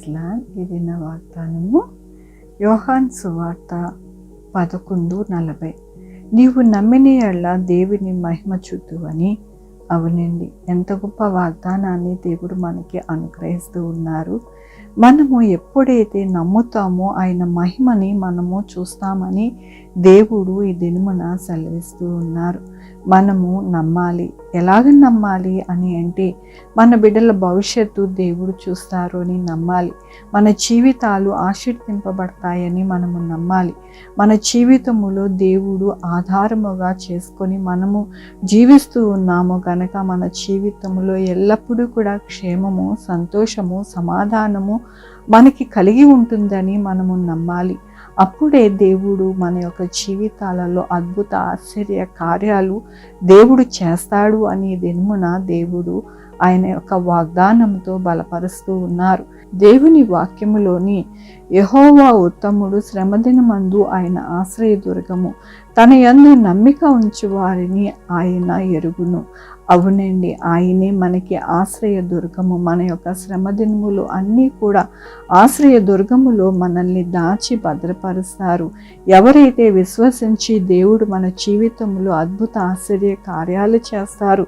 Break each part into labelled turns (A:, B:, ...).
A: ప్రైజ్లార్డ్. ఇది నా వాగ్దానము. యోహాను సువార్త 11:40. నీవు నమ్మిన యెడల దేవుని మహిమ చూద్దువని. అవునండి, ఎంత గొప్ప వాగ్దానాన్ని దేవుడు మనకి అనుగ్రహిస్తూ ఉన్నారు. మనము ఎప్పుడైతే నమ్ముతామో ఆయన మహిమని మనము చూస్తామని దేవుడు ఈ దినమున సెలవిస్తూ ఉన్నారు. మనము నమ్మాలి. ఎలాగ నమ్మాలి అని అంటే, మన బిడ్డల భవిష్యత్తు దేవుడు చూస్తారు అని నమ్మాలి. మన జీవితాలు ఆశీర్వదింపబడతాయని మనము నమ్మాలి. మన జీవితములో దేవుడు ఆధారముగా చేసుకొని మనము జీవిస్తూ ఉన్నాము కనుక మన జీవితంలో ఎల్లప్పుడూ కూడా క్షేమము, సంతోషము, సమాధానము మనకి కలిగి ఉంటుందని మనము నమ్మాలి. అప్పుడే దేవుడు మన యొక్క జీవితాలలో అద్భుత ఆశ్చర్య కార్యాలు దేవుడు చేస్తాడు అని దినమున దేవుడు ఆయన యొక్క వాగ్దానంతో బలపరుస్తూ ఉన్నారు. దేవుని వాక్యములోని యెహోవా ఉత్తముడు, శ్రమదినమందు ఆయన ఆశ్రయదుర్గము, తన యందు నమ్మిక ఉంచు వారిని ఆయన ఎరుగును. అవునండి, ఆయనే మనకి ఆశ్రయదుర్గము. మన యొక్క శ్రమదినములు అన్నీ కూడా ఆశ్రయదుర్గములో మనల్ని దాచి భద్రపరుస్తారు. ఎవరైతే విశ్వసించి దేవుడు మన జీవితంలో అద్భుత ఆశ్చర్య కార్యాలు చేస్తారు,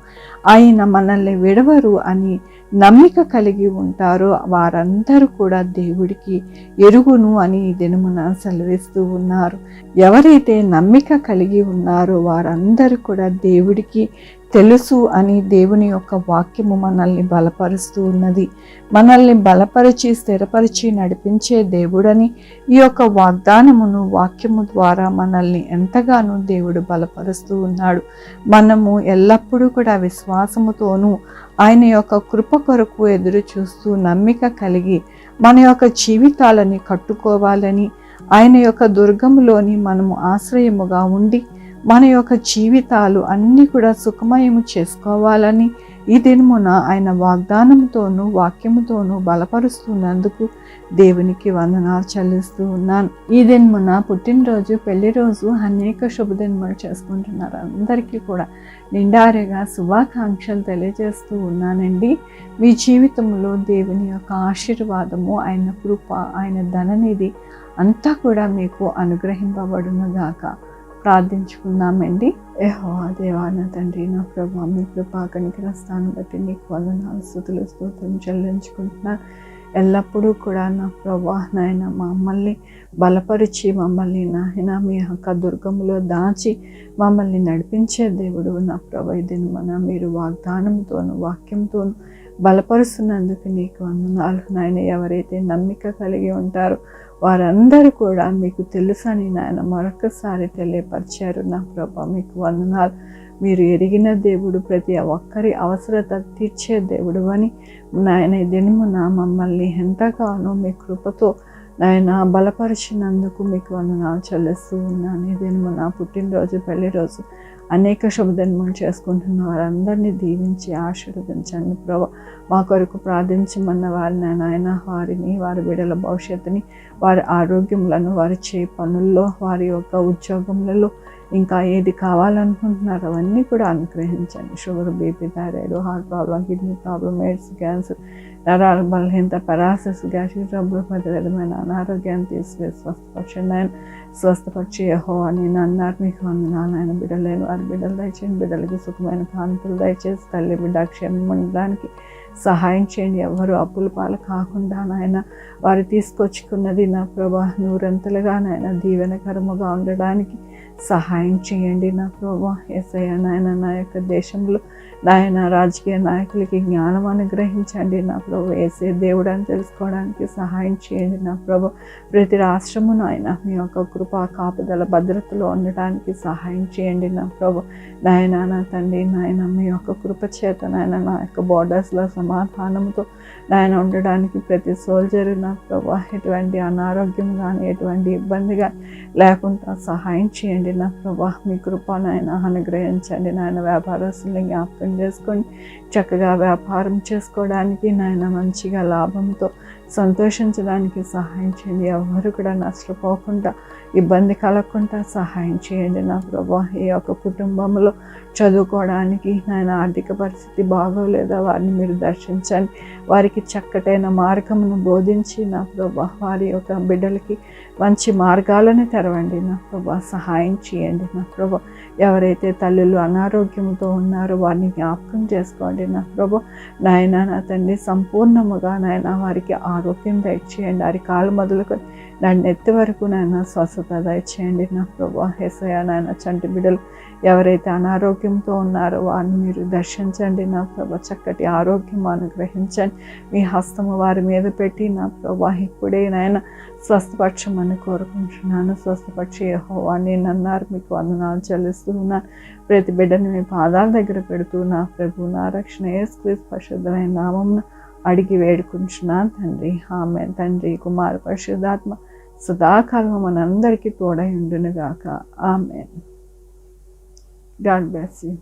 A: ఆయన మనల్ని విడవరు అని నమ్మిక కలిగి ఉంటారో వారందరూ కూడా దేవుడికి ఎరుగును అని ఈ దినమున సెలవిస్తూ ఉన్నారు. ఎవరైతే నమ్మిక కలిగి ఉన్నారో వారందరూ కూడా దేవుడికి తెలుసు అని దేవుని యొక్క వాక్యము మనల్ని బలపరుస్తూ ఉన్నది. మనల్ని బలపరిచి స్థిరపరిచి నడిపించే దేవుడని ఈ యొక్క వాగ్దానమును వాక్యము ద్వారా మనల్ని ఎంతగానో దేవుడు బలపరుస్తూ ఉన్నాడు. మనము ఎల్లప్పుడూ కూడా విశ్వాసముతోనూ ఆయన యొక్క కృప కొరకు ఎదురు చూస్తూ నమ్మిక కలిగి మన యొక్క జీవితాలని కట్టుకోవాలని, ఆయన యొక్క దుర్గములోని మనము ఆశ్రయముగా ఉండి మన యొక్క జీవితాలు అన్నీ కూడా సుఖమయము చేసుకోవాలని ఈ దినమున ఆయన వాగ్దానంతోనూ వాక్యముతోనూ బలపరుస్తున్నందుకు దేవునికి వందనాలు చెల్లిస్తూ ఉన్నాను. ఈ దినమున పుట్టినరోజు, పెళ్లి రోజు అనేక శుభదినములు చేసుకుంటున్నారు. అందరికీ కూడా నిండారుగా శుభాకాంక్షలు తెలియజేస్తూ ఉన్నానండి. మీ జీవితంలో దేవుని యొక్క ఆశీర్వాదము, ఆయన కృప, ఆయన ధననిధి అంతా కూడా మీకు అనుగ్రహింపబడునుగాక. ప్రార్థించుకుందామండి. యెహోవా దేవా, నా తండ్రి, నా ప్రభువా, మీ కృపా కనికర స్థానం బట్టి నీకు వందనాలు, స్తుతులు, స్తోత్రం చెల్లించుకుంటున్నాను. ఎల్లప్పుడూ కూడా నా ప్రభువా నాయన మమ్మల్ని బలపరిచి మమ్మల్ని నాయన మీ యొక్క దుర్గములో దాచి మమ్మల్ని నడిపించే దేవుడు నా ప్రభు. ఈ దినమున మీరు వాగ్దానంతోను వాక్యంతోను బలపరుస్తున్నందుకు నీకు వందనాలు నాయన. ఎవరైతే నమ్మిక కలిగి ఉంటారో వారందరూ కూడా మీకు తెలుసని నాయన మరొకసారి తెలియపరిచారు నా ప్రభా. మీకు వందనాలు. మీరు ఎరిగిన దేవుడు, ప్రతి ఒక్కరి అవసరత తీర్చే దేవుడు అని నాయన ఈ దినమున మమ్మల్ని ఎంతగానో మీ కృపతో నాయన బలపరిచినందుకు మీకు వందనాలు చెల్లిస్తూ ఉన్నాను. ఈ దినమున పుట్టినరోజు, పెళ్లి రోజు అనేక శుభదినములు చేసుకుంటున్న వారందరినీ దీవించి ఆశీర్వదించండి ప్రభు. మా కొరకు ప్రార్థించమన్న వారిని నాయన, వారిని, వారి బిడ్డల భవిష్యత్తుని, వారి ఆరోగ్యములను, వారి చేయ పనుల్లో, వారి యొక్క ఉద్యోగములలో ఇంకా ఏది కావాలనుకుంటున్నారో అవన్నీ కూడా అనుగ్రహించండి. Sugar, BP, thyroid, heart problem, kidney problem, AIDS, cancer, నరాల బలహీనత, పెరాసిస్, గ్యాస్ట్రిక్ ట్రబుల్, ప్రతి విధమైన అనారోగ్యాన్ని తీసివేసి స్వస్థపరచండి ఆయన. స్వస్థపరిచి యెహోవా నేను అన్నారు. మీకు వందనాలు ఆయన. బిడ్డలేని వారి బిడ్డలు దయచేయండి. బిడ్డలకి సుఖమైన కాంతులు దయచేసి తల్లి బిడ్డ క్షేమం ఉండడానికి సహాయం చేయండి. ఎవరు అప్పుల పాలు కాకుండా నాయన వారు తీసుకొచ్చుకున్నది నా ప్రభా నూరంతలుగా నాయన దీవెనకరముగా ఉండడానికి సహాయం చేయండి నా ప్రభా. యేసయ్య నాయన, నా యొక్క దేశంలో నాయన రాజకీయ నాయకులకి జ్ఞానం అనుగ్రహించండి నా ప్రభు. యేసే దేవుడు అని తెలుసుకోవడానికి సహాయం చేయండి నా ప్రభు. ప్రతి రాష్ట్రము నాయన మీ యొక్క కృపా కాపుదల భద్రతలో ఉండడానికి సహాయం చేయండి నా ప్రభు. నాయన నా తండ్రి నాయన మీ యొక్క కృప చేత నాయన నా యొక్క బోర్డర్స్లో సమాధానంతో నాయన ఉండడానికి ప్రతి సోల్జరు నా ప్రభు ఎటువంటి అనారోగ్యం కానీ ఎటువంటి ఇబ్బంది కానీ లేకుండా సహాయం చేయండి నా ప్రభు. మీ కృప నాయన అనుగ్రహించండి నాయన. వ్యాపారస్తుల్ని జ్ఞాపకం చేసుకొని చక్కగా వ్యాపారం చేసుకోవడానికి నాయన మంచిగా లాభంతో సంతోషించడానికి సహాయం చేయండి. ఎవరు కూడా నష్టపోకుండా, ఇబ్బంది కలగకుండా సహాయం చేయండి నా ప్రభా. ఈ యొక్క కుటుంబంలో చదువుకోవడానికి నాయన ఆర్థిక పరిస్థితి బాగోలేదా, వారిని మీరు దర్శించండి. వారికి చక్కటైన మార్గమును బోధించి నా ప్రభా, వారి యొక్క బిడ్డలకి మంచి మార్గాలను తెరవండి నా ప్రభా. సహాయం చేయండి నా ప్రభా. ఎవరైతే తల్లులు అనారోగ్యంతో ఉన్నారో వారిని జ్ఞాపకం చేసుకోండి నా ప్రభా. నాయన నా తండ్రి, సంపూర్ణముగా నాయన వారికి ఆరోగ్యం దయచేయండి. వారి కాళ్ళు మొదలుకొని దాన్ని ఎత్తి వరకు నాయన స్వస్థత దయచేయండి నా ప్రభా. యేసయ్య నాయన, చంటి బిడ్డలు ఎవరైతే అనారోగ్యంతో ఉన్నారో వారిని మీరు దర్శించండి నా ప్రభా. చక్కటి ఆరోగ్యం అనుగ్రహించండి. మీ హస్తము వారి మీద పెట్టి నా ప్రభా ఇప్పుడే నాయన స్వస్థపరచమని కోరుకుంటున్నాను. స్వస్థపరిచే యెహోవా నేనన్నారు, మీకు వందనాలు చెల్లిస్తూ ఉన్నాను. ప్రతి బిడ్డని మీ పాదాల దగ్గర పెడుతూ నా ప్రభు, నా రక్షణ యేసుక్రీస్తు పరిశుద్ధమైన నామమున అడిగి వేడుకుంటున్నాను తండ్రి. ఆమేన్. తండ్రి, కుమార, పరిశుద్ధాత్మ సదాకాలం మనందరికీ తోడై ఉండును గాక. ఆమేన్. God bless you.